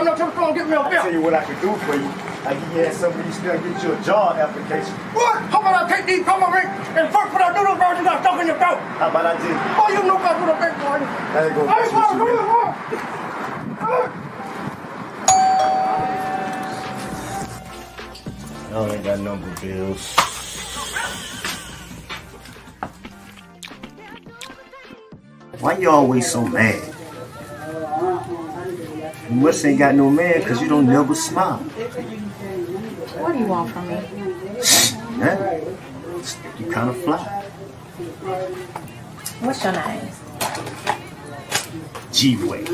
run up to the phone and get me a bill. I'll tell you what I can do for you. I can get some of these still get you a job application. What? How about I take these come over and first when I do those birds, you got stuck in your throat? How about I just... Oh, you know I do the big boy. There you go. Hey, boy, come here, boy. I ain't got number bills. Why you always so mad? You must ain't got no man because you don't never smile. What do you want from me? Huh? You kind of fly. What's your name? G-Way.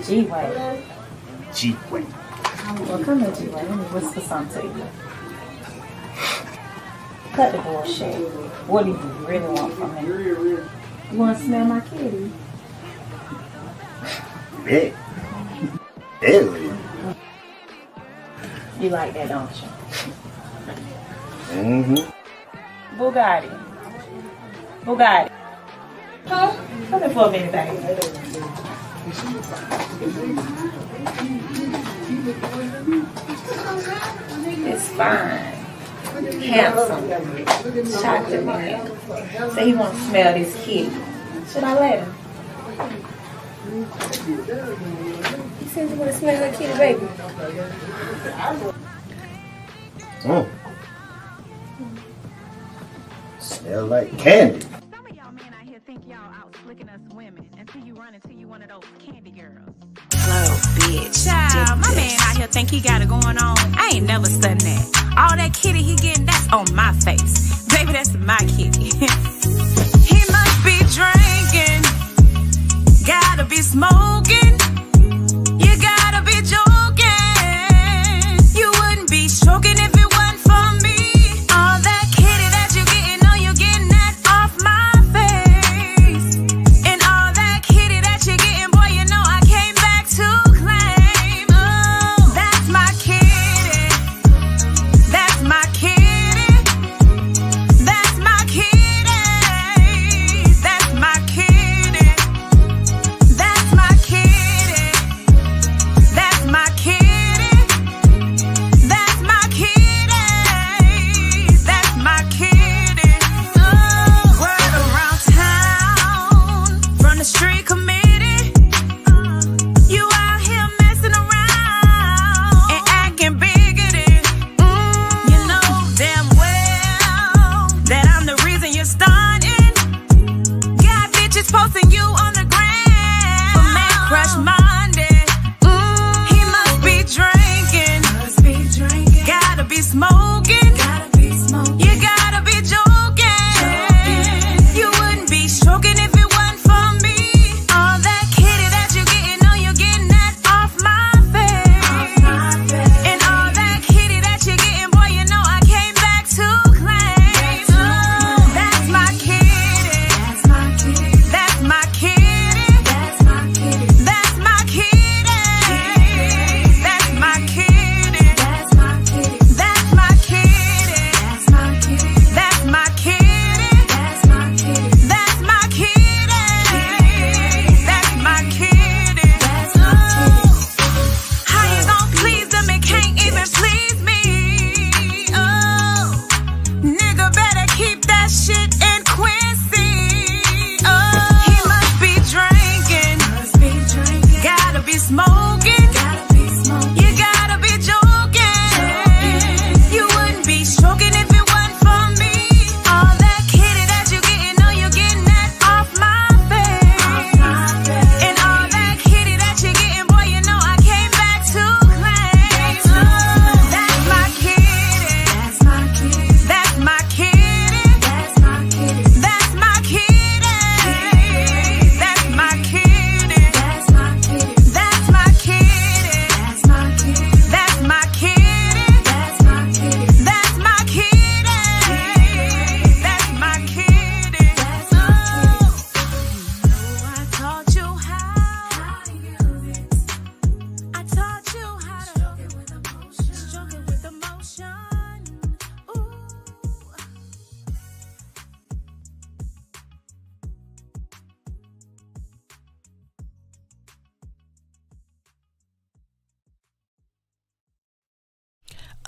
G-Way. G-Way. Well, come here, G-Way. Let me whisper something to you. Cut the bullshit. What do you really want from me? You want to smell my kitty? Yeah. Ew. You like that, don't you? Mm-hmm. Bugatti. Huh? Come here for a minute, baby. It's fine. Handsome. Chocolate man. Say he wants to smell this kitty. Should I let him? He says he want to smell that kitty, baby. Mm. Smell like candy. Some of y'all men out here think y'all out slicking us women until you run into you one of those candy girls. Slow bitch. Child, my man out here think he got it going on. I ain't never studying that. All that kitty he getting, that's on my face. Baby, that's my kitty. He must be drinking. Gotta be smoking. You gotta be joking. You wouldn't be stroking if it wasn't for me. All that kitty that you getting, know you getting that off my face. And all that kitty that you getting, boy, you know I came back to claim. Oh, that's my kitty. That's my kitty. That's my kitty. That's my kitty. That's my kitty. That's my kitty. That's my kitty. That's my kitty. Oh, word around town from the street committee. You out here messing around and acting bigoted. You know damn well that I'm the reason you're stunting. Got bitches posting you on the gram for Man Crush Monday. He must be drinking. Gotta be smoking. You gotta be joking. You wouldn't be stroking if it wasn't for me. All that kitty that you getting, know you're getting that off my face. And all that kitty that you getting, boy, you know I came back to claim. Oh, that's my kitty. That's my kitty.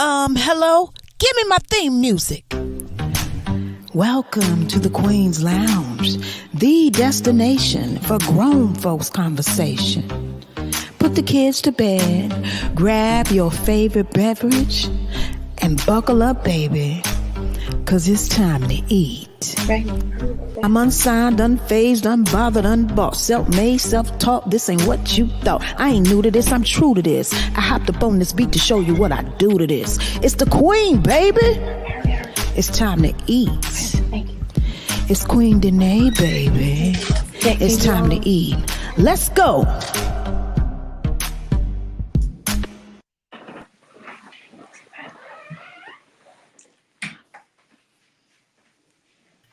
Hello? Give me my theme music. Welcome to the Queen's Lounge, the destination for grown folks conversation. Put the kids to bed, grab your favorite beverage, and buckle up, baby, 'cause it's time to eat. I'm unsigned, unfazed, unbothered, unbought, self-made, self-taught. This ain't what you thought. I ain't new to this, I'm true to this. I hopped up on this beat to show you what I do to this. It's the Queen, baby. It's time to eat. It's Queen Janai, baby. It's time to eat. Let's go.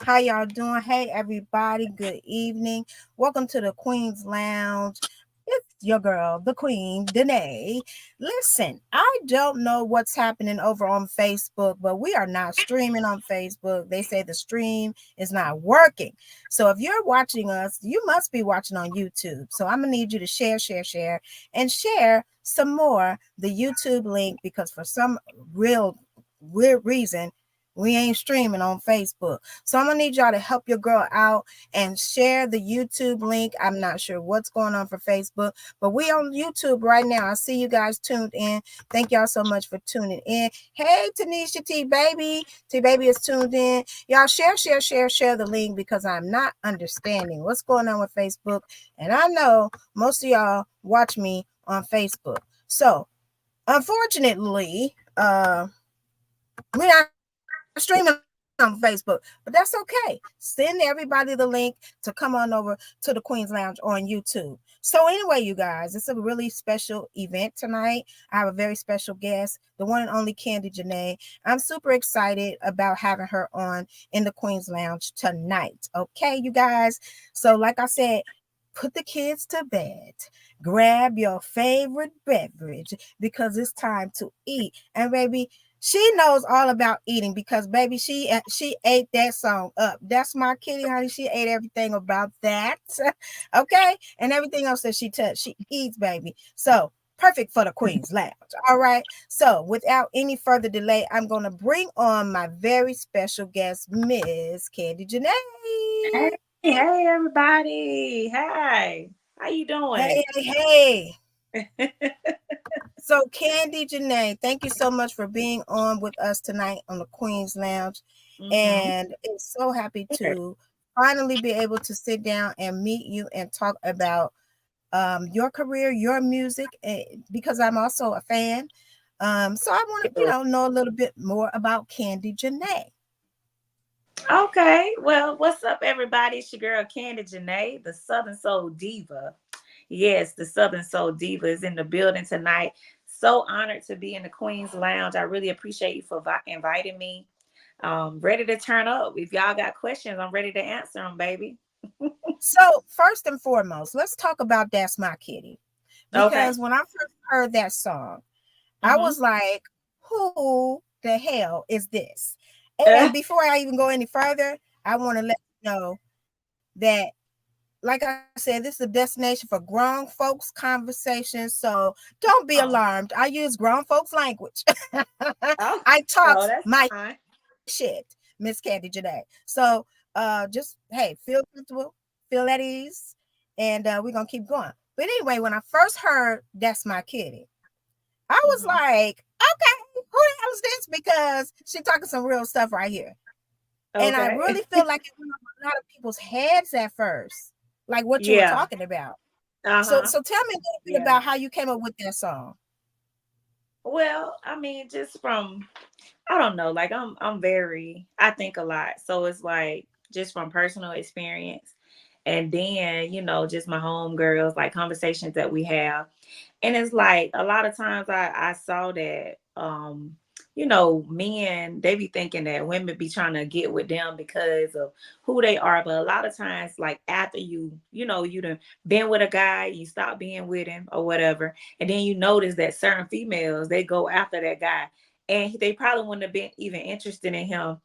How y'all doing? Hey, everybody. Good evening. Welcome to the Queen's Lounge. It's your girl, the Queen, Janai. Listen, I don't know what's happening over on Facebook, but we are not streaming on Facebook. They say the stream is not working. So if you're watching us, you must be watching on YouTube. So I'm going to need you to share, and share some more the YouTube link, because for some real weird reason, we ain't streaming on Facebook. So I'm going to need y'all to help your girl out and share the YouTube link. I'm not sure what's going on for Facebook, but we on YouTube right now. I see you guys tuned in. Thank y'all so much for tuning in. Hey, Tanisha T-Baby. T-Baby is tuned in. Y'all share the link, because I'm not understanding what's going on with Facebook. And I know most of y'all watch me on Facebook. So unfortunately, we're not streaming on Facebook, but that's okay. Send everybody the link to come on over to the Queen's Lounge on YouTube. So anyway, you guys, it's a really special event tonight. I have a very special guest, the one and only Kandy Janai. I'm super excited about having her on in the Queen's Lounge tonight. Okay, you guys. So like I said, put the kids to bed. Grab your favorite beverage, because it's time to eat. And baby, she knows all about eating, because baby, she ate that song up. That's my kitty, honey. She ate everything about that. Okay, and everything else that she touched, she eats, baby. So perfect for the Queen's Lounge. All right. So without any further delay, I'm gonna bring on my very special guest, Miss Kandy Janai. Hey, everybody. Hi. How you doing? Hey. So Kandy Janai, thank you so much for being on with us tonight on the Queen's Lounge. And it's so happy to finally be able to sit down and meet you and talk about your career, your music, because I'm also a fan. So I want to, know a little bit more about Kandy Janai. Okay. Well, what's up, everybody? It's your girl, Kandy Janai, the Southern Soul Diva. Yes, the Southern Soul Diva is in the building tonight. So honored to be in the Queen's Lounge. I really appreciate you for inviting me. Ready to turn up. If y'all got questions, I'm ready to answer them, baby. So first and foremost, let's talk about That's My Kitty. Because when I first heard that song, I was like, who the hell is this? And before I even go any further, I want to let you know that, like I said, this is a destination for grown folks conversation. So don't be alarmed. I use grown folks language. I talk my shit, Miss Kandy Janai. So just, hey, feel comfortable, feel at ease, and we're going to keep going. But anyway, when I first heard That's My Kitty, I was like, okay, who the hell is this? Because she's talking some real stuff right here. And I really feel like it went over a lot of people's heads at first, like what you were talking about. So tell me a little bit about how you came up with that song. Well, I mean, just from, I don't know, like I think a lot. So it's like just from personal experience. And then, just my homegirls, like conversations that we have. And it's like a lot of times I saw that, men, they be thinking that women be trying to get with them because of who they are. But a lot of times, like after you done been with a guy, you stop being with him or whatever. And then you notice that certain females, they go after that guy. And they probably wouldn't have been even interested in him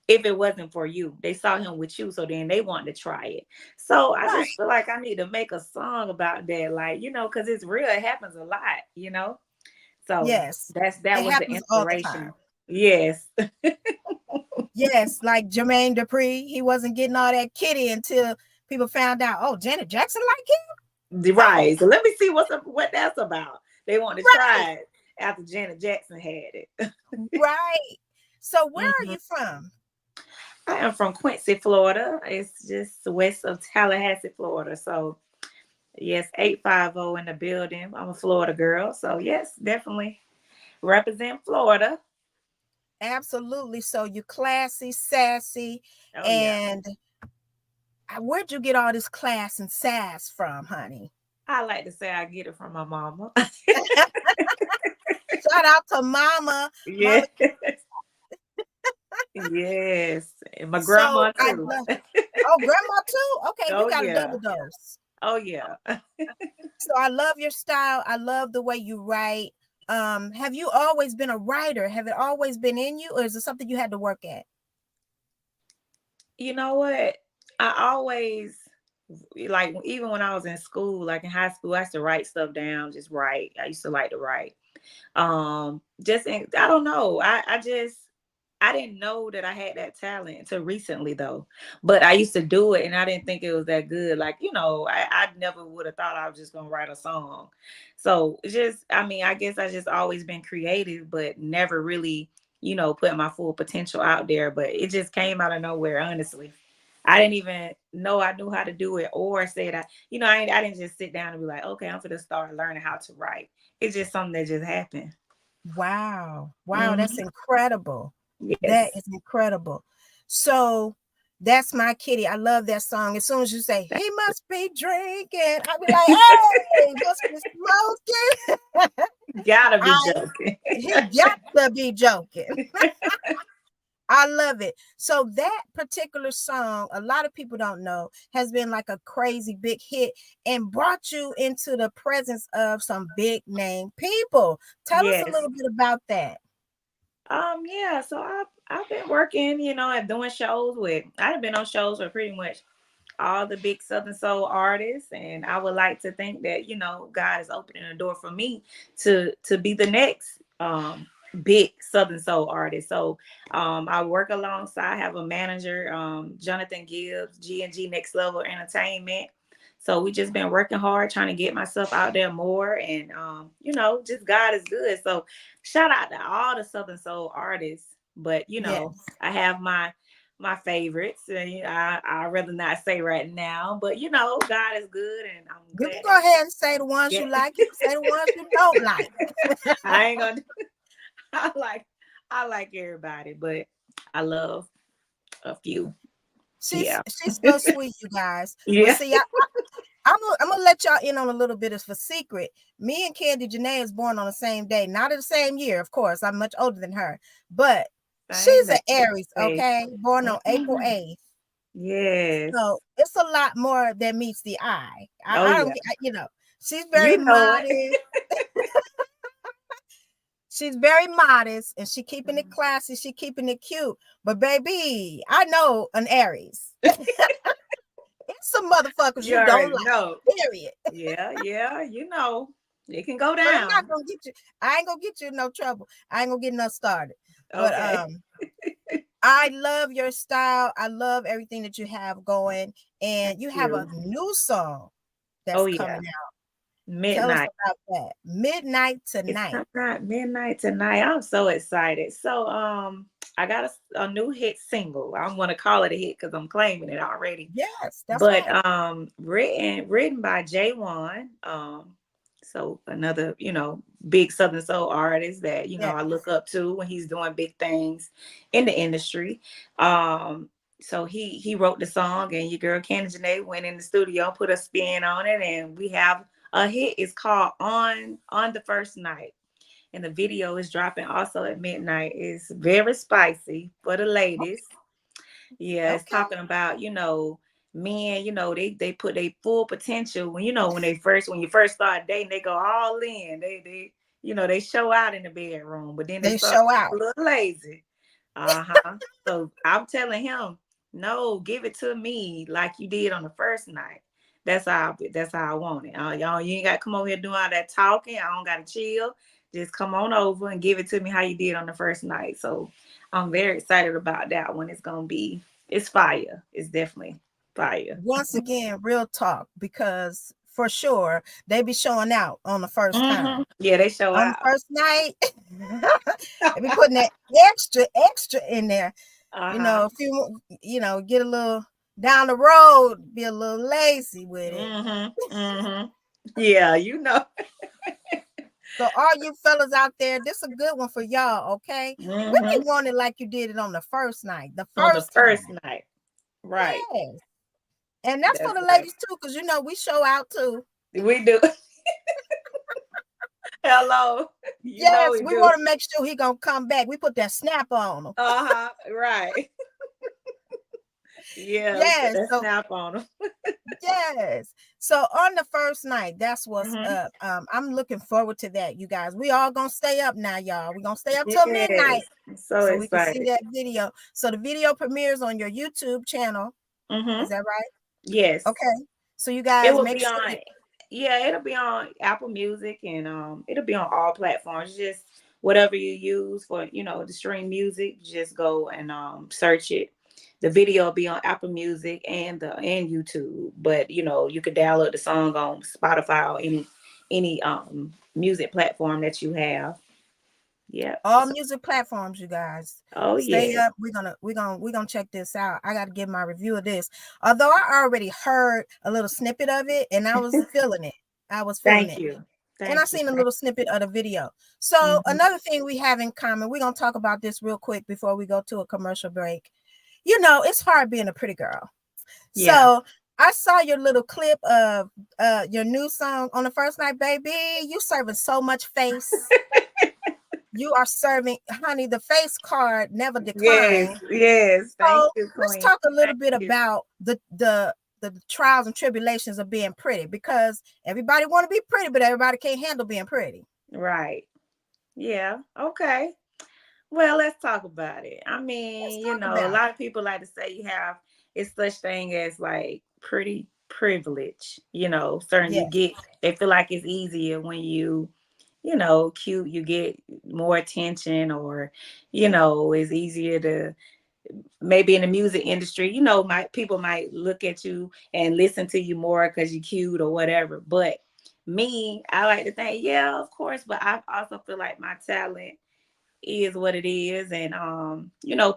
if it wasn't for you. They saw him with you, so then they wanted to try it. So I just feel like I need to make a song about that, like, because it's real. It happens a lot, So Yes. that It was the happens all the time. inspiration. Yes. Yes, like Jermaine Dupri, he wasn't getting all that kitty until people found out, oh, Janet Jackson like him? Oh, Right. So let me see what that's about. They want to right, try it after Janet Jackson had it. right. So where are Mhm. you from? I am from Quincy, Florida. It's just west of Tallahassee, Florida. So yes, 850 in the building. I'm a Florida girl. So yes, definitely represent Florida. Absolutely. So you're classy, sassy, Oh yeah. and where'd you get all this class and sass from, honey? I like to say I get it from my mama. Shout out to Mama, Yeah. Mama. Yes. And my So grandma I too. love. Oh, grandma too. Okay, you Oh got a yeah. double dose. Oh yeah. So I love your style. I love the way you write. Have you always been a writer? Have it always been in you, or is it something you had to work at? You know what? I always like even when I was in school, like in high school, I used to write stuff down, just write. I used to like to write. I don't know. I didn't know that I had that talent until recently though. But I used to do it and I didn't think it was that good. Like, I never would have thought I was just gonna write a song. So it's just, I mean, I guess I just always been creative, but never really, put my full potential out there. But it just came out of nowhere, honestly. I didn't even know I knew how to do it or said I didn't just sit down and be like, okay, I'm gonna start learning how to write. It's just something that just happened. Wow. Wow, that's Mhm. incredible. That Yes. is incredible. So that's my kitty. I love that song. As soon as you say he must be drinking, I'll be like, hey, must be smoking. Gotta be I joking. he got to be joking. I love it. So that particular song, a lot of people don't know, has been like a crazy big hit and brought you into the presence of some big name people. Tell us a Yes. little bit about that. Yeah, so I've been working, and doing shows I've been on shows with pretty much all the big Southern Soul artists. And I would like to think that, God is opening a door for me to be the next big Southern Soul artist. So I work alongside, I have a manager, Jonathan Gibbs, G&G Next Level Entertainment. So we just been working hard trying to get myself out there more. And just God is good. So shout out to all the Southern Soul artists. But Yes. I have my favorites, and I rather not say right now. But God is good, and I'm You can glad go that ahead and say the ones yeah. you like. You can say the ones you don't like. I ain't gonna. I like I like everybody, but I love a few. Yeah. She's so sweet, you guys. But Yeah. see, I'm gonna let y'all in on a little bit of a secret. Me and Kandy Janai is born on the same day, not in the same year, of course. I'm much older than her, but Same she's an day. Aries, Hey. okay? Born on April Mhm. 8th. Yes. So it's a lot more that meets the eye. Oh I don't yeah. get, she's very You know it. modest. She's very modest and she keeping it classy. She keeping it cute. But baby, I know an Aries. It's some motherfuckers You you don't already like. know. Period. Yeah, yeah. It can go But I'm not down. gonna get you. I ain't gonna get you in no trouble. I ain't gonna get no started. But Okay. I love your style. I love everything that you have going, Thank and you have a you. new song Oh that's yeah. coming out. Tell us Midnight. about that. Midnight It's Tonight. not midnight tonight. I'm so excited. So I got a new hit single. I'm gonna call it a hit because I'm claiming it already. Yes, that's But right. written by J1. So another, big Southern Soul artist that, Yeah. I look up to when he's doing big things in the industry. So he wrote the song and your girl Kandy Janai went in the studio, put a spin on it, and we have a hit. It's called On the First Night. And the video is dropping also at midnight. It's very spicy for the ladies. Yeah, it's Okay. talking about, men, they put their full potential when you first start dating, they go all in. They show out in the bedroom, but then they They start show a out. little lazy. Uh-huh. So I'm telling him, no, give it to me like you did on the first night. That's how I want it. Y'all, you ain't got to come over here doing all that talking. I don't got to chill. Just come on over and give it to me how you did on the first night. So I'm very excited about that one. It's fire. It's definitely fire. Once again, real talk, because for sure they be showing out on the first time. Yeah, they show on out. the first night. They be putting that extra in there. You know, if you get a little down the road, be a little lazy with it. Yeah, you know. So all you fellas out there, this is a good one for y'all, okay? Really want it like you did it on the first night, the On the first first time. night. Right. Yes. And that's for the right. ladies too, because we show out too. We do. Hello. You know Yes, we do. want to make sure he gonna come back. We put that snap on him. Right. Yeah, Yes, that so snap on them. yes. So on the first night, that's what's up. I'm looking forward to that, you guys. We all gonna stay up now, y'all. We're gonna stay up till midnight. I'm so we can excited. see that video. So the video premieres on your YouTube channel. Is that right? Yes. Okay. So you guys It will make be sure on. Yeah, it'll be on Apple Music and it'll be on all platforms. Just whatever you use for to stream music, just go and search it. The video will be on Apple Music and YouTube, but you could download the song on Spotify or any music platform that you have. Yeah. all music platforms, you guys. Oh Stay yeah. up. We're gonna check this out. I gotta give my review of this. Although I already heard a little snippet of it and I was feeling it. Thank you. And I seen a little snippet of the video. So another thing we have in common, we're gonna talk about this real quick before we go to a commercial break. It's hard being a pretty girl. Yeah. So I saw your little clip of your new song on the first night, baby. You serving so much face. You are serving, honey, the face card never declines. Yes. Thank you, Queen. Let's talk a little bit about the trials and tribulations of being pretty, because everybody want to be pretty, but everybody can't handle being pretty. Right. Yeah. Okay. Well, let's talk about it. I mean, a lot of people like to say it's such thing as like pretty privilege, certainly they feel like it's easier when cute, you get more attention, or, it's easier to maybe in the music industry, people might look at you and listen to you more because you're cute or whatever. But me, I like to think, yeah, of course, but I also feel like my talent is what it is. And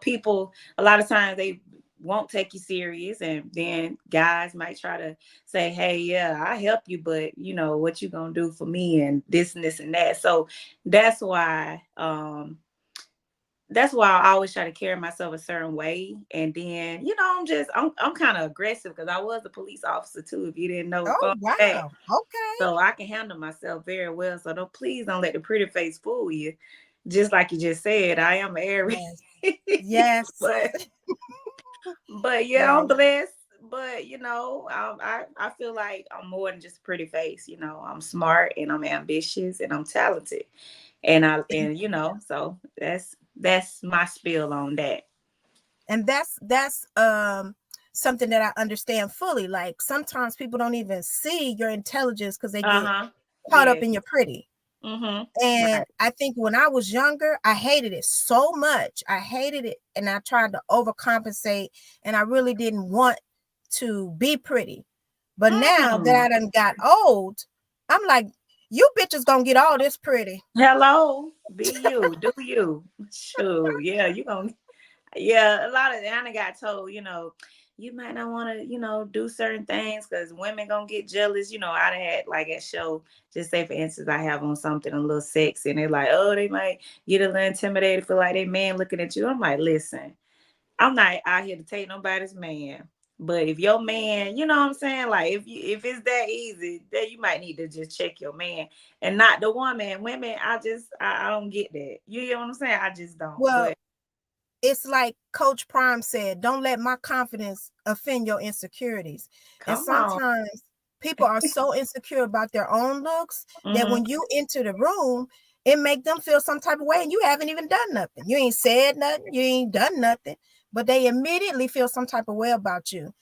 people a lot of times they won't take you serious, and then guys might try to say, hey, yeah, I help you, but what you gonna do for me, and this and this and that. So that's why I always try to carry myself a certain way. And then I'm kind of aggressive because I was a police officer too, if you didn't know. Oh wow. Okay. So I can handle myself very well. So please don't let the pretty face fool you. Just like you just said, I am Aries. Yes. but yeah, I'm blessed. But I feel like I'm more than just a pretty face. I'm smart and I'm ambitious and I'm talented, so that's my spiel on that. And that's something that I understand fully. Like sometimes people don't even see your intelligence because they get caught up in your pretty. And I think when I was younger, I hated it so much. I hated it, and I tried to overcompensate, and I really didn't want to be pretty. But now that I done got old, I'm like, you bitches gonna get all this pretty. Hello, be you, do you? Sure, yeah, you gonna. Yeah, a lot of Anna got told, you might not want to, do certain things because women gonna get jealous. I had like at show, just say for instance, I have on something a little sexy, and they're like, oh, they might get a little intimidated, feel like they man looking at you. I'm like, listen, I'm not out here to take nobody's man. But if your man, you know what I'm saying? Like if it's that easy, then you might need to just check your man and not the woman. Women, I don't get that. You know what I'm saying? I just don't. Well, it's like Coach Prime said, don't let my confidence offend your insecurities. And sometimes people are so insecure about their own looks that when you enter the room, it make them feel some type of way, and you haven't even done nothing. You ain't said nothing. You ain't done nothing, but they immediately feel some type of way about you.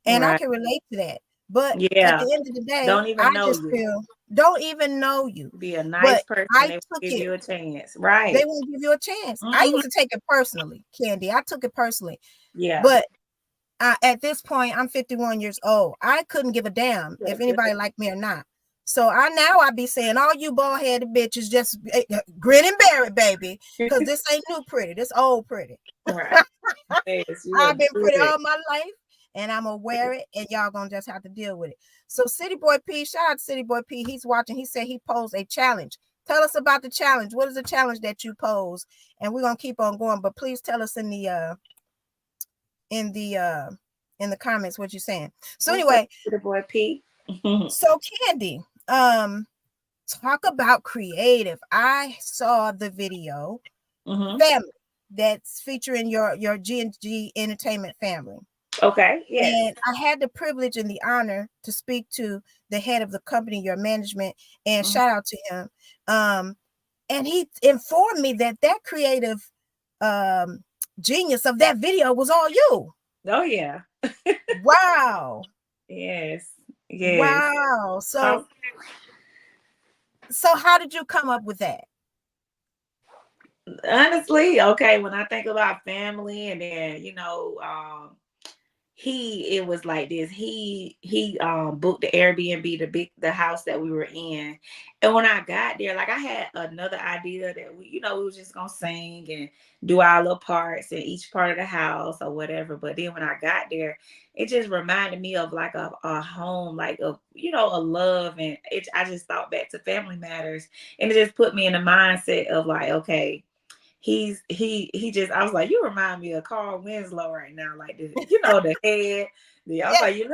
And I can relate to that. But at the end of the day, don't even I know just you. feel don't even know you. Be a nice But person. I They will took give it. you a chance. Right. They won't give you a chance. I Mhm. used to take it personally, Candy. I took it personally. Yeah. But at this point, I'm 51 years old. I couldn't give a damn if anybody liked me or not. So I be saying, all you bald headed bitches, just grin and bear it, baby, because this ain't new pretty. This old pretty. Right. Yes, you I've look been pretty good. all my life, and I'm gonna wear it, and y'all gonna just have to deal with it. So City Boy P, shout out to City Boy P. He's watching. He said he posed a challenge. Tell us about the challenge. What is the challenge that you pose? And we're gonna keep on going, but please tell us in the comments what you're saying. So anyway, The boy P. so Candy, talk about creative. I saw the video family that's featuring your G&G Entertainment family. Okay, yes. And I had the privilege and the honor to speak to the head of the company, your management, and shout out to him. And he informed me that creative genius of that video was all you. Oh yeah. Wow. Yes. Yes. Wow. So how did you come up with that? Honestly, okay, when I think about family, and then it was like this. He booked the Airbnb, the house that we were in. And when I got there, like I had another idea that we was just gonna sing and do our little parts in each part of the house or whatever. But then when I got there, it just reminded me of like a home, like a love, and I just thought back to Family Matters, and it just put me in the mindset of like, okay, he just, I was like, you remind me of Carl Winslow right now, like the the head. I was like, you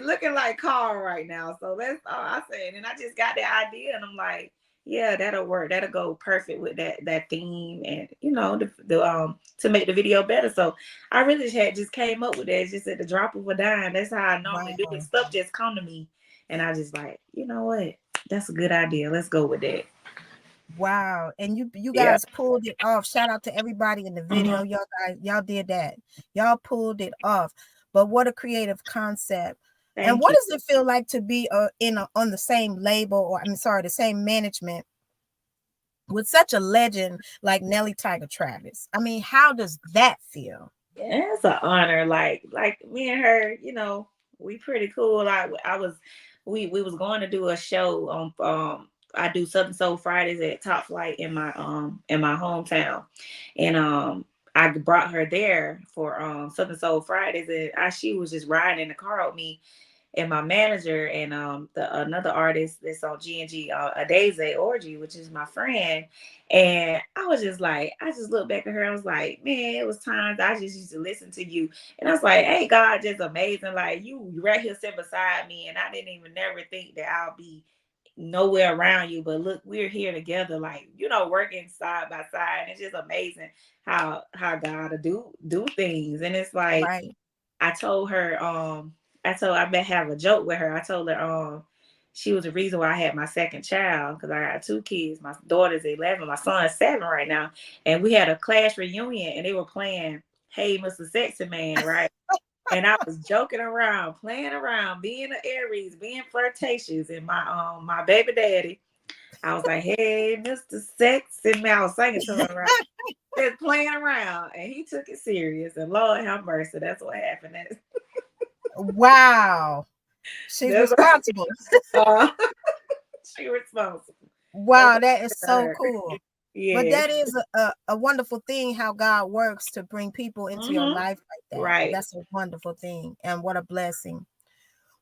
looking like Carl right now. So that's all I said. And I just got that idea, and I'm like, yeah, that'll work. That'll go perfect with that theme, and the to make the video better. So I really just came up with that. It's just at the drop of a dime. That's how I normally do it. Stuff just come to me, and I just like, you know what? That's a good idea. Let's go with that. Wow. And you guys pulled it off. Shout out to everybody in the video. Y'all did that. Y'all pulled it off. But what a creative concept. And what does it feel like to be on the same label, or the same management with such a legend like Nelly Tiger Travis? I mean, how does that feel? Yeah, it's an honor. Like me and her, we pretty cool. We was going to do a show on I do Southern Soul Fridays at Top Flight in my hometown, and I brought her there for Southern Soul Fridays, and she was just riding in the car with me and my manager and another artist that's on G&G, Adeze Orgy, which is my friend. And I was just like, I just looked back at her. I was like, man, it was times I just used to listen to you, and I was like, hey, God, just amazing. Like you right here sitting beside me, and I didn't even never think that I'll be nowhere around you, but look, we're here together, like working side by side. And it's just amazing how God do things. And it's like, right. I told her, I may have a joke with her. I told her she was the reason why I had my second child, because I got 2 kids. My daughter's 11, my son's 7 right now, and we had a class reunion, and they were playing Hey Mr. Sexy Man, right? And I was joking around, playing around, being an Aries, being flirtatious. And my baby daddy, I was like, hey, Mr. Sexy Man. I was singing to him, right? Just playing around. And he took it serious. And Lord have mercy, that's what happened. Wow. She's responsible. She's responsible. Wow, that is so cool. Yeah. But that is a wonderful thing, how God works to bring people into your life like that. Right. That's a wonderful thing. And what a blessing.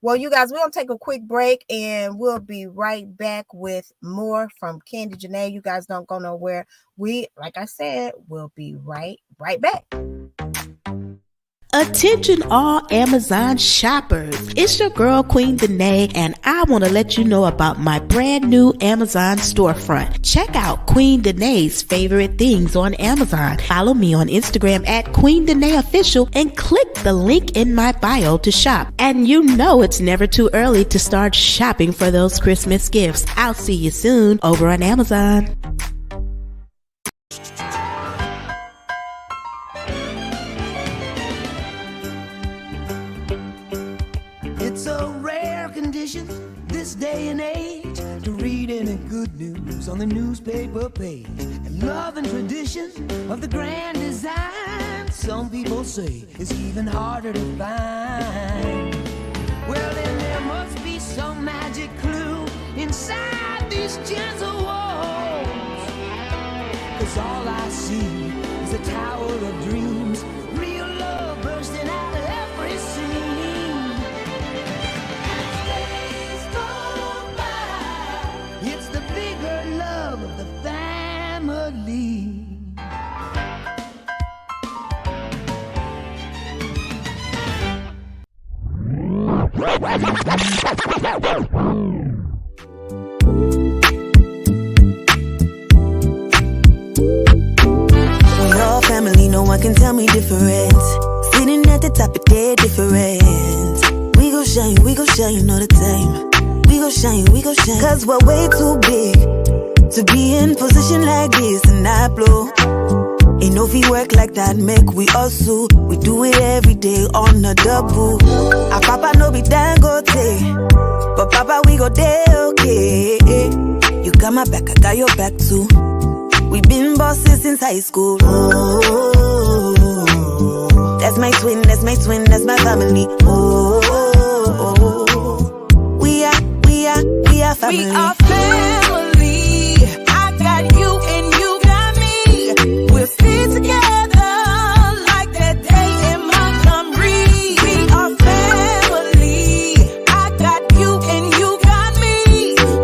Well, you guys, we're going to take a quick break, and we'll be right back with more from Kandy Janai. You guys don't go nowhere. Like I said, we'll be right back. Attention all Amazon shoppers. It's your girl Queen Janai, and I want to let you know about my brand new Amazon storefront. Check out Queen Janai's favorite things on Amazon. Follow me on Instagram at Queen Janai Official and click the link in my bio to shop. And it's never too early to start shopping for those Christmas gifts. I'll see you soon over on Amazon. It's a rare condition, this this day and age to read any good news on the newspaper page. And love and tradition of the grand design, some people say it's even harder to find. Well, then there must be some magic clue inside these gentle walls, 'cause all I see is a tower of dreams, real love bursting out of every scene. As days go by, it's the bigger love of the family. We all family, no one can tell me different. Sitting at the top of their difference. We gon' shine all the time. We gon' shine, 'cause we're way too big to be in position like this and I blow. Ain't no fee work like that, make we hustle. We do it every day on a double. Our papa no be Dangote, but papa we go there, okay. You got my back, I got your back too. We been bosses since high school. Oh, that's my twin, that's my family. Oh, we are family. We are family. I got you and you got me. We'll stick together like that day in Montgomery. We are family. I got you and you got me.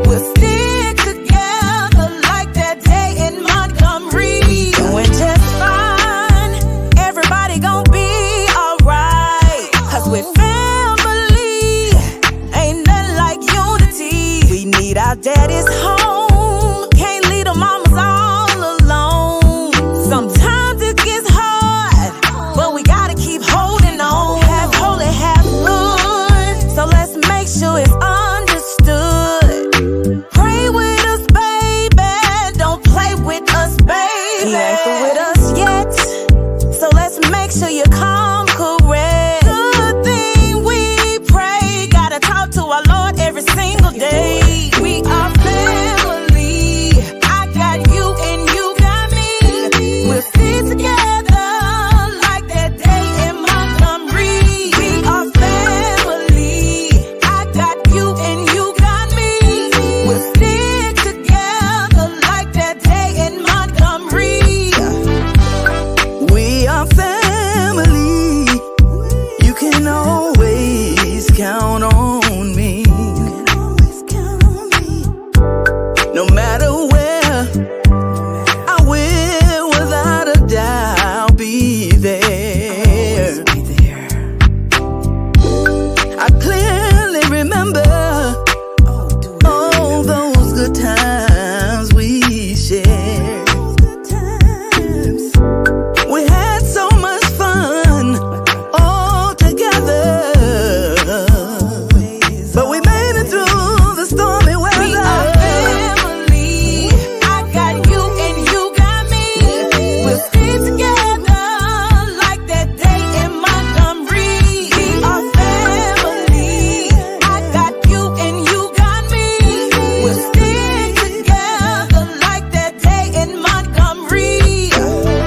We'll stick together like that day in Montgomery. Doing just fine. Everybody gon' be alright. 'Cause we're family. Ain't nothing like unity. We need our daddies home. Can't leave the mamas all alone. Sometimes it gets hard, but we gotta keep holding on. Half holy, half good. So let's make sure it's understood. Pray with us, baby. Don't play with us, baby. He ain't through with us yet. So let's make sure you come correct. Good thing we pray. Gotta talk to our Lord every single day. We are family. I got you and you got me. We'll stick together like that day in Montgomery. We are family. I got you and you got me. We'll stick together like that day in Montgomery. We are family. You can always count on me. No matter where, I will without a doubt be there. I clearly remember all those good times we shared. We had so much fun all together, but we made it through the stormy We weather. are family. I got you and you got me. We'll stick together like that day in Montgomery. We are family. I got you and you got me. We'll stick together like that day in Montgomery.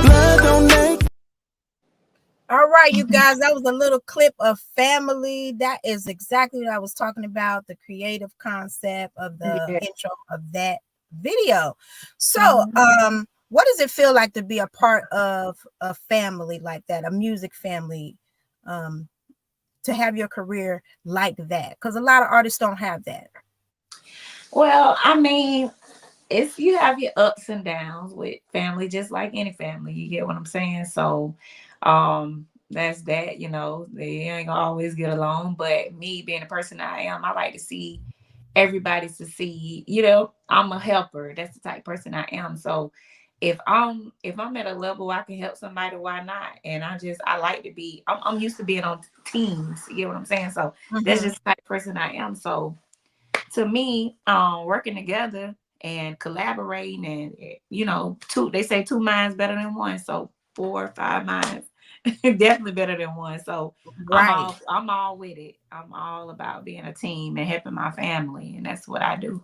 Blood don't make All right, you guys, that was a little clip of family. That is exactly what I was talking about, the creative concept of the intro of that video. So, what does it feel like to be a part of a family like that, a music family, to have your career like that? Because a lot of artists don't have that. Well, I mean, it's you have your ups and downs with family, just like any family. You get what I'm saying? So, that's that. They ain't gonna always get along. But me being the person I am, I like to see everybody succeed. I'm a helper. That's the type of person I am. So, if I'm at a level I can help somebody, why not? And I like to be. I'm used to being on teams. You get what I'm saying? So that's just the type of person I am. So to me, working together and collaborating and they say two minds better than one. So 4 or 5 minds Definitely better than one. So Right. I'm all with it. I'm all about being a team and helping my family, and that's what I do.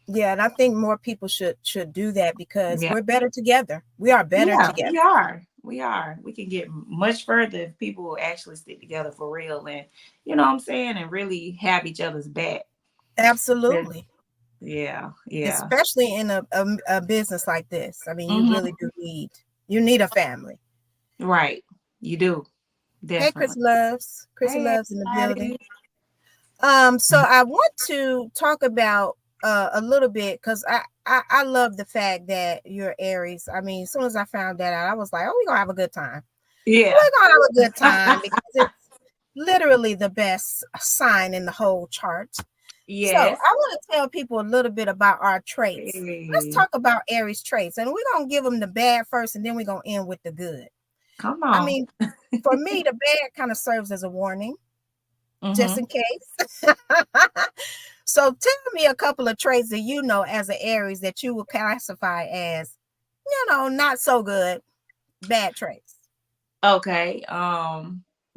Yeah, and I think more people should do that because Yeah. we're better together. We are better Yeah, together. we are. We are. We can get much further if people actually stick together for real, and you know what I'm saying, and really have each other's back. Absolutely. Yeah. Yeah. Especially in a business like this. I mean, you Hmm. really do need a family. Right. You do. Hey, Chris Definitely. Loves. Chrissy Hey, Loves in the building. everybody. So I want to talk about a little bit because I love the fact that you're Aries. I mean, as soon as I found that out, I was like, oh, we're gonna have a good time. Yeah. We're gonna have a good time because it's literally the best sign in the whole chart. So I Yes. want to tell people a little bit about our traits. Let's Hey, talk about Aries traits, and we're gonna give them the bad first, and then we're gonna end with the good. come I on. mean, for me, the bad kind of serves as a warning, just Hmm. in case. So tell me a couple of traits that you know as an Aries that you would classify as, not so good, bad traits. Okay.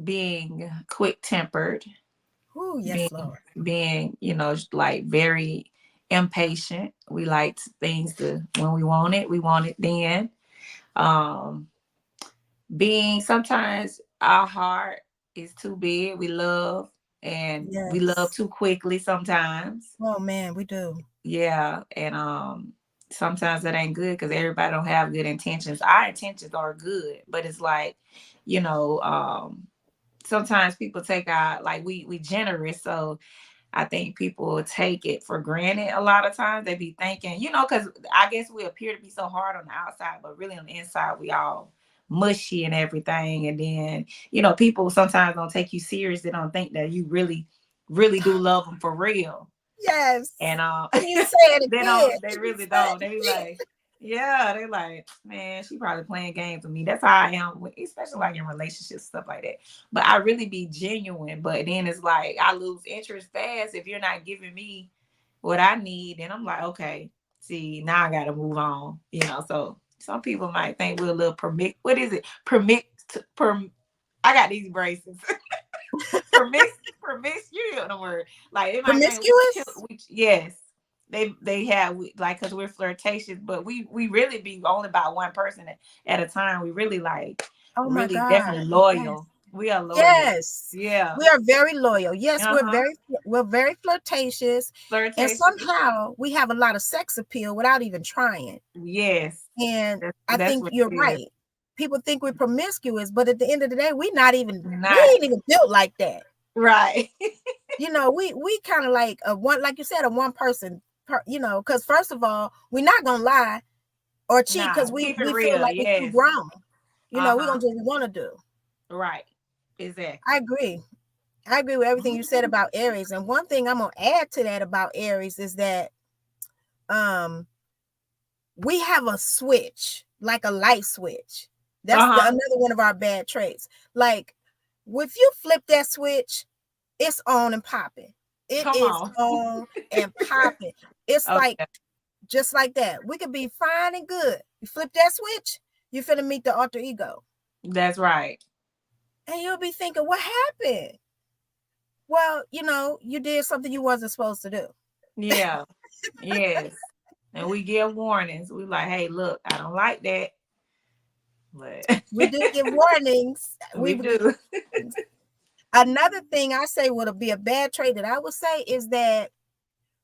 Being quick tempered, Oh, being yes, Lord. like very impatient. We like things to when we want it then. Um, being sometimes our heart is too big. We love and we love Yes. too quickly sometimes. Oh man, we do. Yeah, and sometimes that ain't good because everybody don't have good intentions. Our intentions are good, but it's like, you know, sometimes people take our like we generous, so I think people take it for granted a lot of times. They be thinking, because I guess we appear to be so hard on the outside, but really on the inside, we all mushy and everything. And then, people sometimes don't take you serious. They don't think that you really, really do love them for real. Yes. And Can you say it again? they Can you really say don't. They be like, yeah, they like, man, she probably playing games with me. That's how I am, especially like in relationships, stuff like that. But I really be genuine. But then it's like I lose interest fast if you're not giving me what I need. And I'm like, okay, see, now I gotta move on. So some people might think we're a little what is it? I got these braces. You know the word. Like it might think Promiscuous? yes. They have like because we're flirtatious, but we really be only about one person at a time. We really like Oh my really God. definitely Yes. loyal. We are loyal. Yes. Yeah. We are very loyal. Yes, Uh-huh. we're very flirtatious. And Flirtatious. somehow we have a lot of sex appeal without even trying. Yes. And I That's think what you're it is. right. People think we're promiscuous, but at the end of the day, we Not ain't even built like that. right. We kind of like a one, like you said, a one person, because first of all, we're not gonna lie or cheat Nah, because we keep it feel real. like we're too Yes. grown. We're gonna Uh-huh. do what we want to do. Right. Exactly. I agree. I agree with everything you said about Aries. And one thing I'm gonna add to that about Aries is that we have a switch, like a light switch. That's another one of our bad traits. Like if you flip that switch, it's on and popping. It Come is on. on and popping. It's like Okay. just like that. We could be fine and good. You flip that switch, you're finna meet the alter ego. That's right. And you'll be thinking, what happened? Well, you did something you wasn't supposed to do. Yeah. Yes. And we give warnings. We like, hey, look, I don't like that. But We do give warnings. we do. Another thing I say would be a bad trait that I would say is that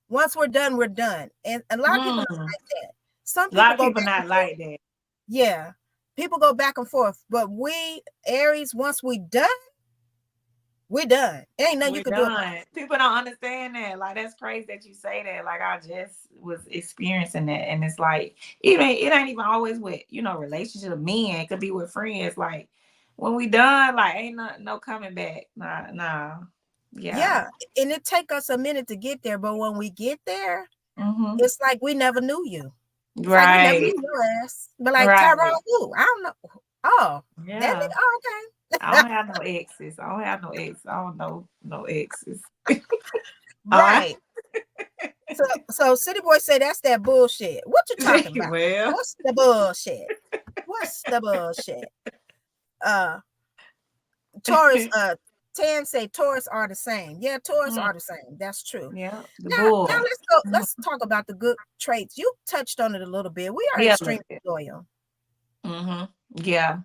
once we're done, we're done. And a lot of people don't like that. Some A lot people of go people back not and like forth. that. Yeah. People go back and forth. But we, Aries, once we done, we're done. Ain't nothing you can do about it. People don't understand that. Like that's crazy that you say that. Like I just was experiencing that, and it's like it ain't even always with relationship of men. It could be with friends. Like when we done, like ain't no coming back. Nah. Yeah, and it take us a minute to get there, but when we get there, Mm-hmm. it's like we never knew you. It's right. Like we never knew your ass. But like Tyrone, who? I don't know. Oh, yeah. That nigga. Oh, okay. I don't have no exes. I don't have no exes. I don't know no exes. Right. So City Boy say that's that bullshit. What you talking about? Well. What's the bullshit? What's the bullshit? Taurus, Tan say Taurus are the same. Yeah, Taurus are the same. That's true. Yeah, the Now bull. let's go. Let's talk about the good traits. You touched on it a little bit. We are Yeah, extremely loyal. Yeah.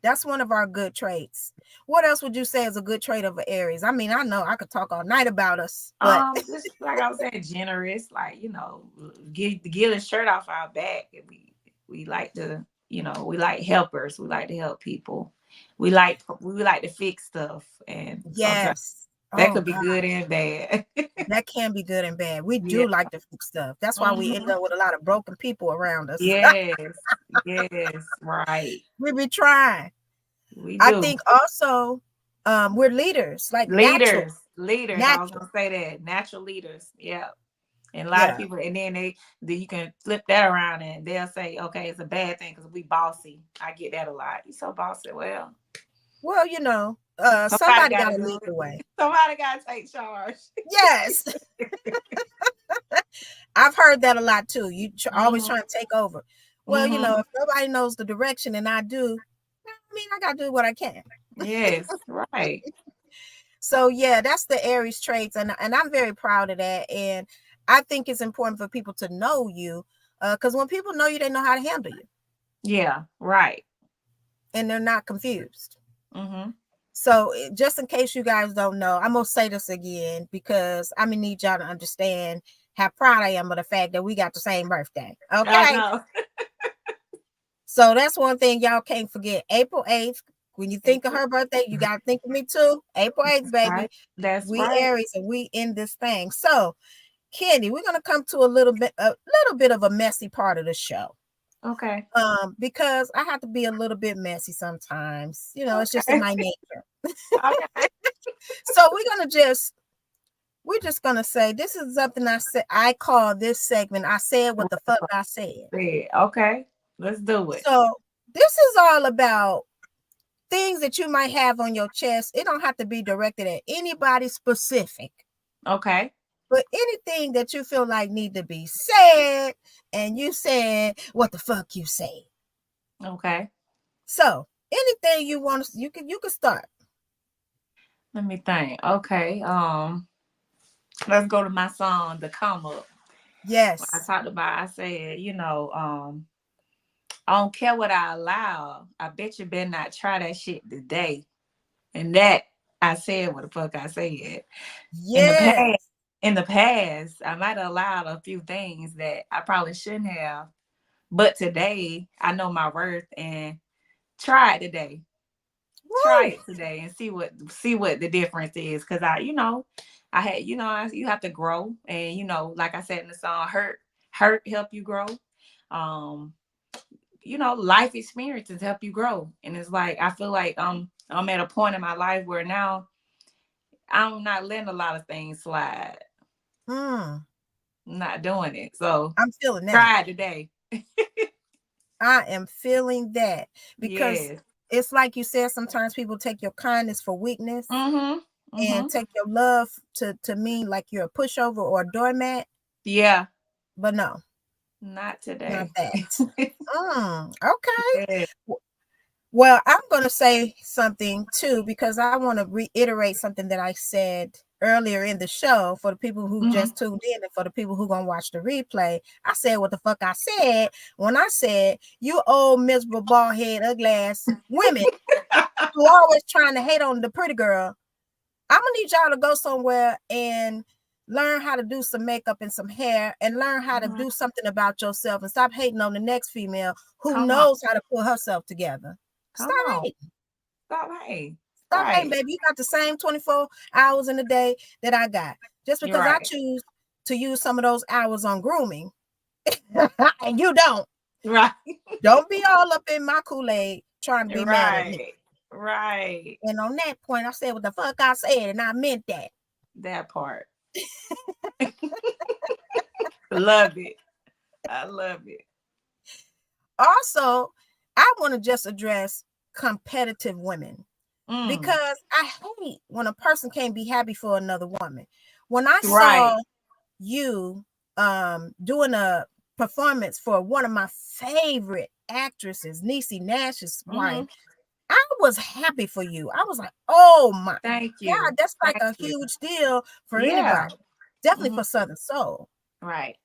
That's one of our good traits. What else would you say is a good trait of an Aries? I mean, I know I could talk all night about us, but Just like I was saying, generous, like, get the shirt off our back. And we like to, we like helpers. We like to help people. We like to fix stuff, and sometimes yes. that Oh could be God, good and bad. that can be good and bad. We Yeah. do like to fix stuff. That's why we end up with a lot of broken people around us. Yes. Yes. Right. We be trying. We I do. think also we're leaders, like Leaders. I was natural. gonna say that. Natural leaders. Yeah. And a lot of Yeah. people, and then you can flip that around and they'll say, okay, it's a bad thing because we bossy. I get that a lot. You so bossy. Well, somebody got gotta to do lead it. the way. Somebody gotta take charge. Yes. I've heard that a lot too. You always trying to take over. Well, if nobody knows the direction and I do, I mean, I got to do what I can. Yes, right. So yeah, that's the Aries traits, and I'm very proud of that. And I think it's important for people to know you, because when people know you, they know how to handle you. Yeah, right. And they're not confused. So just in case you guys don't know, I'm gonna say this again because I'm gonna need y'all to understand how proud I am of the fact that we got the same birthday. Okay. I know. So that's one thing y'all can't forget. April 8th. When you think of her birthday, you gotta think of me too. April 8th, baby. Right. That's we right. Aries and we in this thing. So, Kandy, we're gonna come to a little bit of a messy part of the show. Okay. Because I have to be a little bit messy sometimes. It's just in my nature. Okay. So we're just gonna say this is something I said. I call this segment. I said what the fuck I said. Okay. Let's do it. So this is all about things that you might have on your chest. It don't have to be directed at anybody specific. Okay. But anything that you feel like need to be said, and you said what the fuck you say. Okay. So anything you want, you can start. Let me think. Okay. Let's go to my song, The Come Up. Yes. I said, I don't care what I allow. I bet you better not try that shit today. And that I said what the fuck I said. Yes. In the past, I might have allowed a few things that I probably shouldn't have. But today, I know my worth and try it today. Woo. Try it today and see what the difference is. Cause you have to grow. And like I said in the song, hurt help you grow. Life experiences help you grow. And it's like I feel like I'm at a point in my life where now I'm not letting a lot of things slide. I'm not doing it. So I'm feeling that. Try it today. I am feeling that because it's like you said, sometimes people take your kindness for weakness and take your love to mean like you're a pushover or a doormat. Yeah. But no. Not today. Not that. Okay. Yeah. Well, I'm going to say something too, because I want to reiterate something that I said earlier in the show for the people who just tuned in and for the people who going to watch the replay. I said what the fuck I said when I said, you old miserable bald head, ugly ass women who always trying to hate on the pretty girl. I'm going to need y'all to go somewhere and learn how to do some makeup and some hair and learn how to do something about yourself and stop hating on the next female who knows how to put herself together. Stop hating. Stop hating, baby. You got the same 24 hours in a day that I got. Just because I choose to use some of those hours on grooming and you don't. Right. Don't be all up in my Kool-Aid trying to be mad at me. Right. And on that point, I said what the fuck I said, and I meant that. That part. Love it. I love it. Also, I want to just address competitive women because I hate when a person can't be happy for another woman. When I saw you doing a performance for one of my favorite actresses, Niecy Nash's wife, I was happy for you. I was like, oh my Thank you. God, that's like Thank a you. huge deal for Yeah. anybody. Definitely for Southern Soul. Right.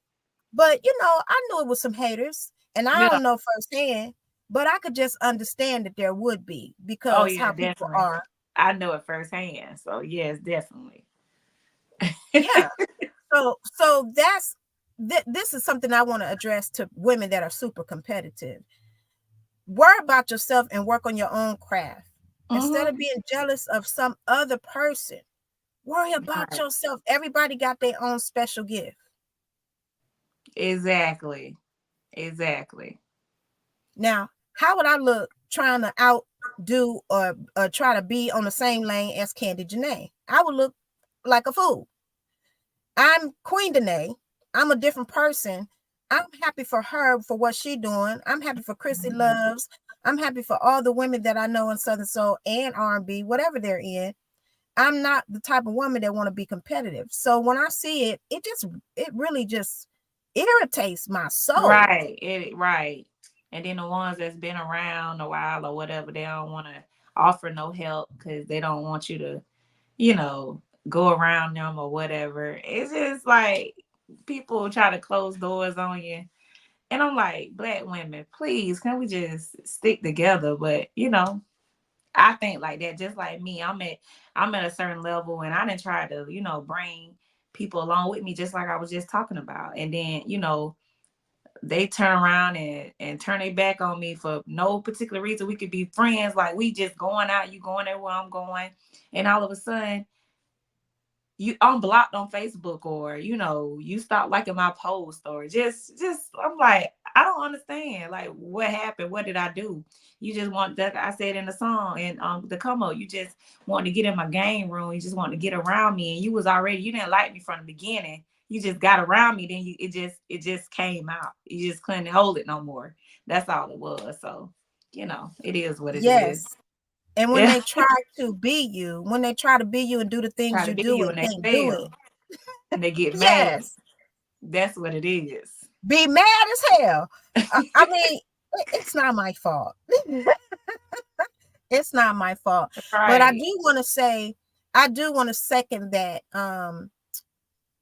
But you know, I knew it was some haters, and I Yeah. don't know firsthand, but I could just understand that there would be because Oh yeah, how people definitely. are. I know it firsthand. So yes, definitely. Yeah. So that's this is something I want to address to women that are super competitive. Worry about yourself and work on your own craft. Instead of being jealous of some other person, worry about yourself. Everybody got their own special gift. Exactly. Exactly. Now, how would I look trying to outdo or try to be on the same lane as Kandy Janai? I would look like a fool. I'm Queen Danae. I'm a different person. I'm happy for her for what she's doing. I'm happy for Chrissy Loves. I'm happy for all the women that I know in Southern Soul and R&B, whatever they're in. I'm not the type of woman that want to be competitive. So when I see it, it really just irritates my soul. Right. And then the ones that's been around a while or whatever, they don't want to offer no help because they don't want you to, you know, go around them or whatever. It's just like people try to close doors on you. And I'm like, Black women, please, can we just stick together? But you know, I think like that, just like me, I'm at a certain level and I didn't try to, you know, bring people along with me, just like I was just talking about. And then, you know, they turn around and turn their back on me for no particular reason. We could be friends, like we just going out, you going there where I'm going, and all of a sudden you unblocked on Facebook, or you know, you stop liking my post, or just I'm like, I don't understand. Like, what happened? What did I do? You just want that, I said in the song and the come up, you just want to get in my game room, you just want to get around me, and you didn't like me from the beginning. You just got around me, then it just came out. You just couldn't hold it no more. That's all it was. So, you know, it is what it is. And when they try to be you, when they try to be you and do the things Try you to be do you and and they can't do fail. it. And they get mad. Yes. That's what it is. Be mad as hell. I mean, it's not my fault. It's not my fault. Right. But I do want to second that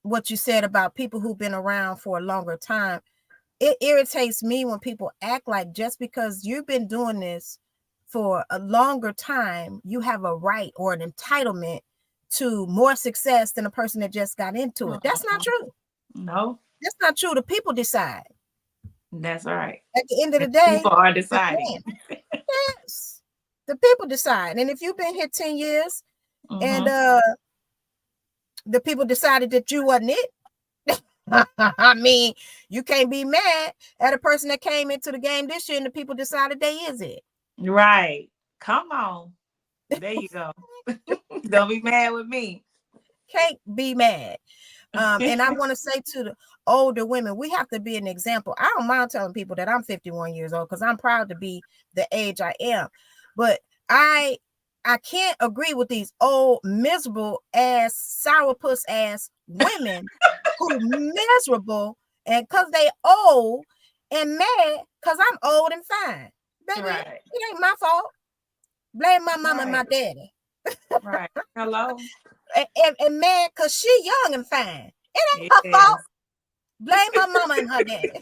what you said about people who've been around for a longer time. It irritates me when people act like just because you've been doing this for a longer time, you have a right or an entitlement to more success than a person that just got into it. That's not true. No. That's not true. The people decide. That's right. At the end of the day, people are deciding. Yes. The people decide. And if you've been here 10 years and the people decided that you wasn't it, I mean, you can't be mad at a person that came into the game this year and the people decided they is it. Right. Come on. There you go. Don't be mad with me. Can't be mad. And I want to say to the older women, we have to be an example. I don't mind telling people that I'm 51 years old because I'm proud to be the age I am. But I can't agree with these old miserable ass sourpuss ass women who miserable and because they old and mad because I'm old and fine. Baby, Right. it ain't my fault. Blame my mama and my daddy. Right. Hello. And mad because she young and fine. It ain't her fault. Blame her mama and her daddy.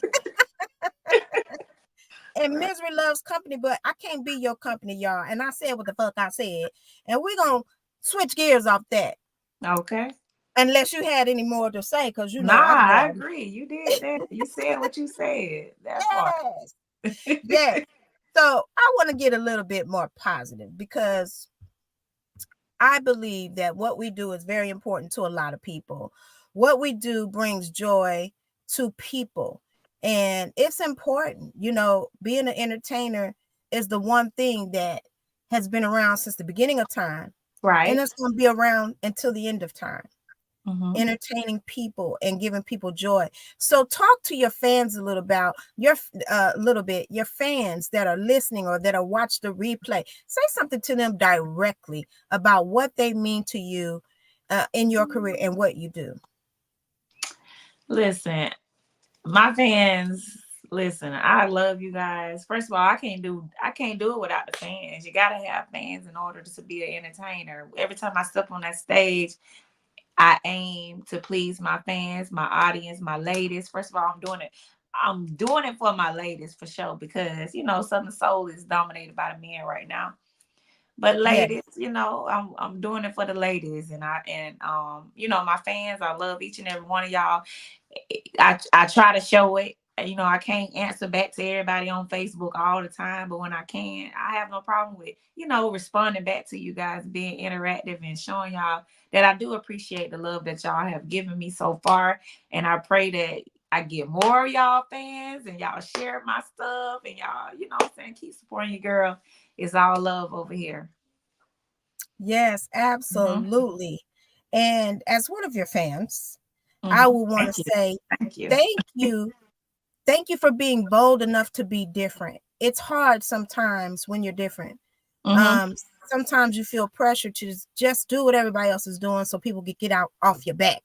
And misery loves company, but I can't be your company, y'all. And I said what the fuck I said. And we're going to switch gears off that. Okay. Unless you had any more to say, because you know. I agree. You did that. You said what you said. That part. Yes. So I want to get a little bit more positive because I believe that what we do is very important to a lot of people. What we do brings joy to people. And it's important, you know, being an entertainer is the one thing that has been around since the beginning of time. Right. And it's going to be around until the end of time. Mm-hmm. Entertaining people and giving people joy. So talk to your fans a little about your fans that are listening or that are watch the replay. Say something to them directly about what they mean to you in your career and what you do. Listen, my fans Listen, I love you guys. First of all, I can't do it without the fans. You gotta have fans in order to be an entertainer. Every time I step on that stage, I aim to please my fans, my audience, my ladies. First of all, I'm doing it for my ladies for sure, because Southern Soul is dominated by the men right now. But Yes. ladies, I'm doing it for the ladies, and my fans. I love each and every one of y'all. I try to show it. I can't answer back to everybody on Facebook all the time, but when I can, I have no problem with, responding back to you guys, being interactive and showing y'all that I do appreciate the love that y'all have given me so far. And I pray that I get more of y'all fans and y'all share my stuff, and y'all, keep supporting your girl. It's all love over here. Yes, absolutely. And as one of your fans, I will want to say thank you. Thank you for being bold enough to be different. It's hard sometimes when you're different. Sometimes you feel pressure to just do what everybody else is doing so people can get out off your back.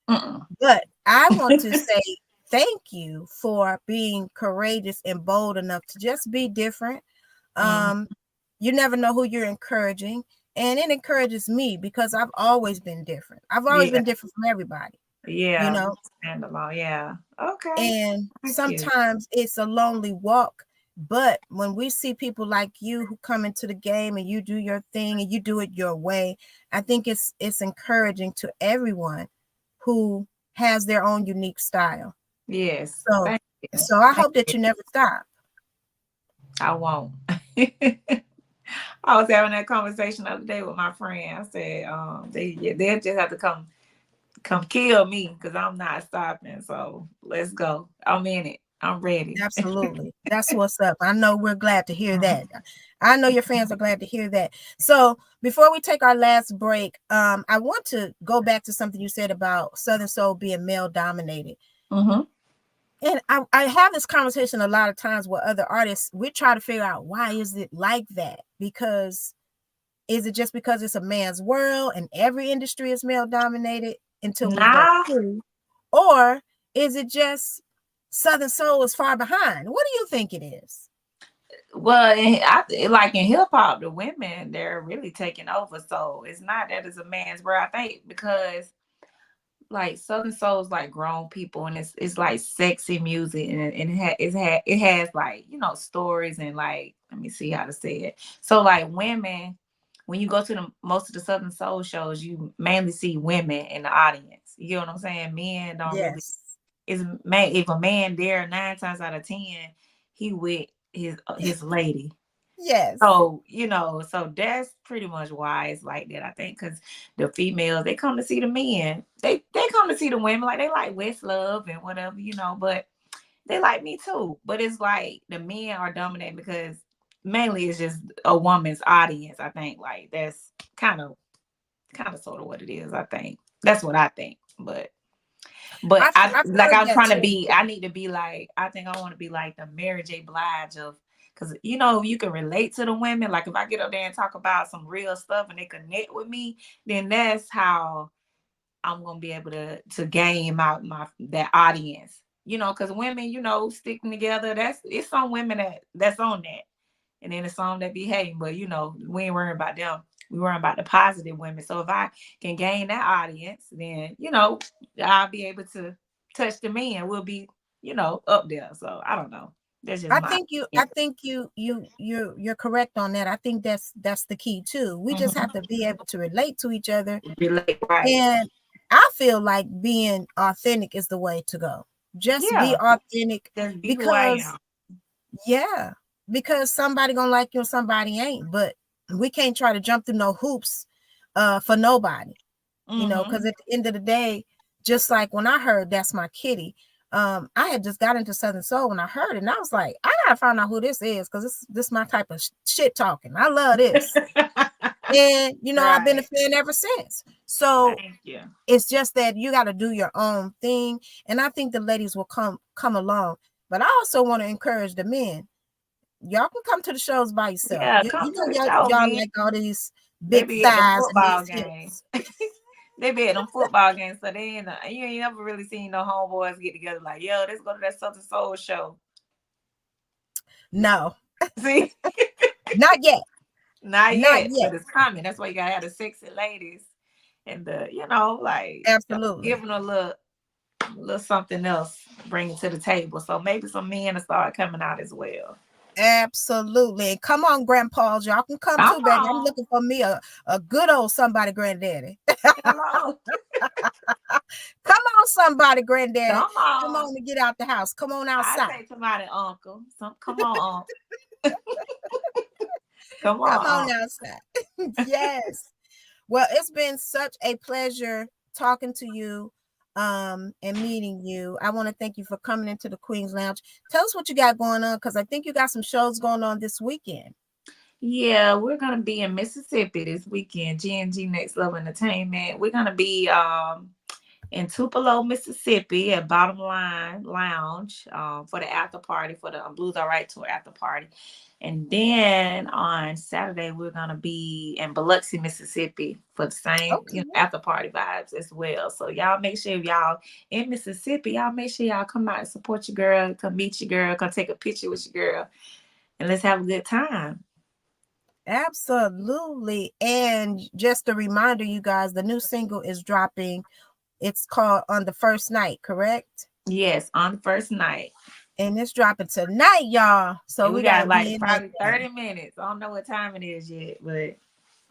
But I want to say thank you for being courageous and bold enough to just be different. You never know who you're encouraging, and it encourages me because I've always been different. I've always been different from everybody. Yeah. Yeah. Okay. And sometimes it's a lonely walk, but when we see people like you who come into the game and you do your thing and you do it your way, I think it's encouraging to everyone who has their own unique style. Yes. So I hope that you never stop. I won't. I was having that conversation the other day with my friend. I said, they just have to come kill me because I'm not stopping. So let's go. I'm in it. I'm ready. Absolutely. That's what's up. I know we're glad to hear that. I know your fans are glad to hear that. So before we take our last break, I want to go back to something you said about Southern Soul being male dominated. And I have this conversation a lot of times with other artists. We try to figure out, why is it like that? Because is it just because it's a man's world and every industry is male dominated until we go through? Or is it just Southern Soul is far behind? What do you think it is? Well, like in hip hop, the women, they're really taking over. So it's not that it's a man's world, I think, because like Southern Soul is like grown people, and it's like sexy music, and it has like stories, and like, let me see how to say it. So like women, when you go to most of the Southern Soul shows, you mainly see women in the audience. You know what I'm saying? Men don't really. If a man there, 9 times out of 10, he with his lady. Yes. So, so that's pretty much why it's like that, I think, because the females, they come to see the men. They come to see the women, like they like Westlove and whatever, but they like me too. But it's like the men are dominating because mainly it's just a woman's audience, I think. Like that's kind of sort of what it is, I think. That's what I think. But I'm trying to be, I need to be like, I think I want to be like the Mary J. Blige of, because you can relate to the women. Like if I get up there and talk about some real stuff and they connect with me, then that's how I'm gonna be able to gain out that audience. Because women, sticking together, it's some women that's on that, and then it's some that be hating. But we ain't worrying about them. We worrying about the positive women. So if I can gain that audience, then I'll be able to touch the men. We'll be up there. So I don't know. That's just I think you're correct on that. I think that's the key too. We just have to be able to relate to each other. Right. And I feel like being authentic is the way to go. Just be authentic. Just be because because somebody gonna like you and somebody ain't. But we can't try to jump through no hoops for nobody. Because at the end of the day, just like when I heard That's My Kitty, I had just got into Southern Soul when I heard it, and I was like, I gotta find out who this is, because this is my type of shit talking. I love this. And I've been a fan ever since. So it's just that you got to do your own thing, and I think the ladies will come along. But I also want to encourage the men. Y'all can come to the shows by yourself. Y'all like all these big thighs and these hips. They be at them football games, so you ain't never really seen no homeboys get together like, yo, let's go to that Southern Soul show. No, See, not yet. not Not yet, yet. but it's coming. That's why you gotta have the sexy ladies and the, like Absolutely. give them a little something else, bring it to the table. So maybe some men will start coming out as well. Absolutely. Come on, grandpas. Y'all can come Come too, baby. I'm on, looking for me a good old somebody granddaddy. come on, Come on, somebody, granddaddy. come Come on. on and get out the house. Come on I outside. say to my uncle, come on, uncle. Come Come on, on uncle. outside. Yes. Well, it's been such a pleasure talking to you and meeting you. I want to thank you for coming into the Queen's Lounge. Tell us what you got going on, because I think you got some shows going on this weekend. Yeah, we're gonna be in Mississippi this weekend. G&G Next Level Entertainment. We're gonna be in Tupelo, Mississippi at Bottom Line Lounge for the after party, for the Blues Are Right tour after party. And then on Saturday, we're going to be in Biloxi, Mississippi for the same, Okay. after party vibes as well. So y'all make sure if y'all in Mississippi, y'all make sure y'all come out and support your girl, come meet your girl, come take a picture with your girl, and let's have a good time. Absolutely. And just a reminder, you guys, the new single is dropping. It's called On the First Night, correct? Yes, on the first night. And it's dropping tonight, y'all. So And we we got got to be like in that probably thing. 30 minutes. I don't know what time it is yet, but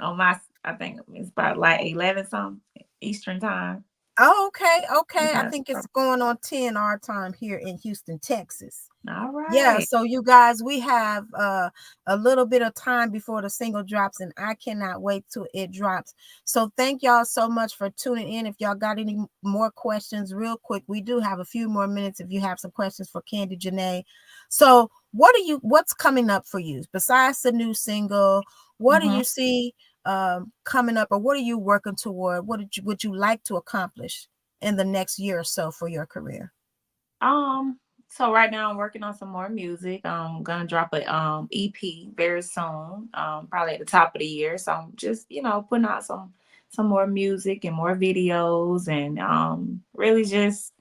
I think it's about like 11 something Eastern time. Oh, okay. Okay. I Yeah. think it's going on 10 our time here in Houston, Texas. All Yeah, right. so you guys, we have a little bit of time before the single drops, and I cannot wait till it drops. So thank y'all so much for tuning in. If y'all got any more questions, real quick, we do have a few more minutes if you have some questions for Kandy Janai. So what's coming up for you besides the new single? What do you see coming up, or what are you working toward? What would you like to accomplish in the next year or so for your career? So right now I'm working on some more music. I'm gonna drop a EP very soon, probably at the top of the year. So I'm just, putting out some more music and more videos, and really just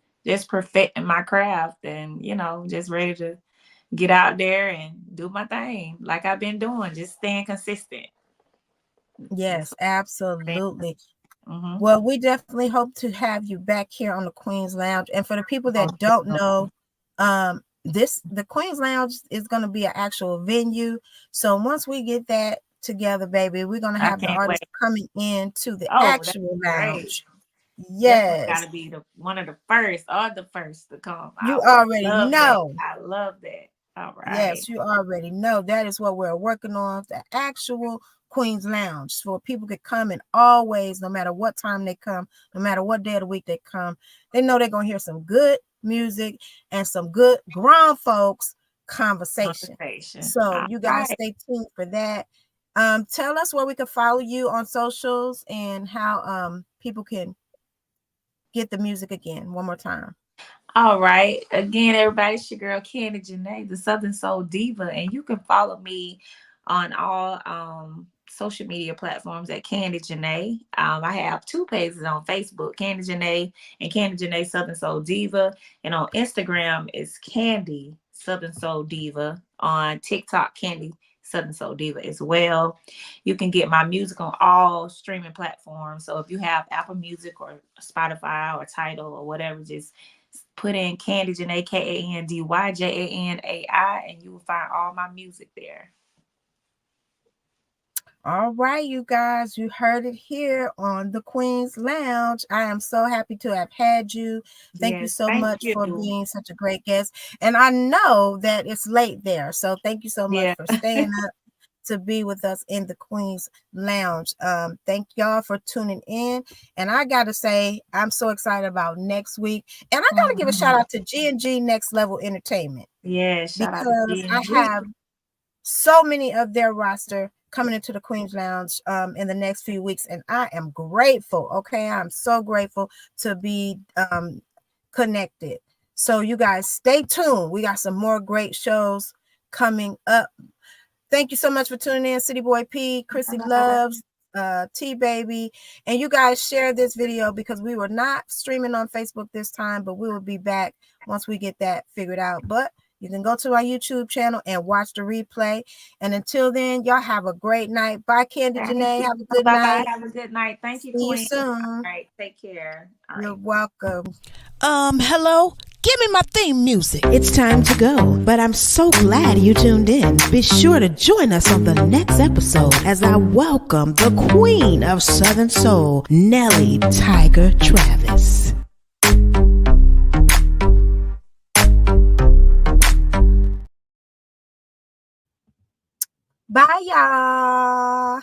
perfecting my craft, and just ready to get out there and do my thing like I've been doing, just staying consistent. Yes, absolutely. Mm-hmm. Well, we definitely hope to have you back here on the Queen's Lounge. And for the people that don't know, the Queen's Lounge is going to be an actual venue. So once we get that together, baby, we're going to I have the can't artists wait. coming into the Oh, that's actual great. lounge. Definitely got Yes, to be one of the first or the first to come. I you would already love that. know. I love that. All right. Yes, you already know. That is what we're working on, the actual Queen's Lounge. So people could come and always, no matter what time they come, no matter what day of the week they come, they know they're going to hear some good music and some good grown folks conversation. So All you guys right. stay tuned for that. Tell us where we can follow you on socials and how people can get the music again one more time. All right. Again, everybody, it's your girl Kandy Janai, the Southern Soul Diva, and you can follow me on all social media platforms at Kandy Janai. I have two pages on Facebook, Kandy Janai and Kandy Janai Southern Soul Diva, and on Instagram it's Kandy Southern Soul Diva. On TikTok, Kandy Southern Soul Diva as well. You can get my music on all streaming platforms. So if you have Apple Music or Spotify or Tidal or whatever, just put in Kandy Janai, KandyJanai, and you will find all my music there. All right, you guys, you heard it here on the Queen's Lounge. I am so happy to have had you. Thank you Yes, so thank much you. for being such a great guest. And I know that it's late there. So thank you so much Yeah. for staying up to be with us in the Queen's Lounge. Thank y'all for tuning in. And I got to say, I'm so excited about next week. And I got to give a shout out to G&G Next Level Entertainment, Yeah, shout out to because I DNG. have so many of their roster coming into the Queen's Lounge in the next few weeks, and I am grateful. Okay, I'm so grateful to be connected. So you guys stay tuned. We got some more great shows coming up. Thank you so much for tuning in, City Boy P, Chrissy Loves, T Baby, and you guys share this video, because we were not streaming on Facebook this time, but we will be back once we get that figured out. But You can go to our YouTube channel and watch the replay. And until then, y'all have a great night. Bye, Kandy Janai. Have a good Bye-bye. night. Have a good night. Thank you, See you Queen. soon. All right. Take care. All You're right. welcome. Hello? Give me my theme music. It's time to go, but I'm so glad you tuned in. Be sure to join us on the next episode as I welcome the Queen of Southern Soul, Nellie Tiger Travis. Bye, y'all.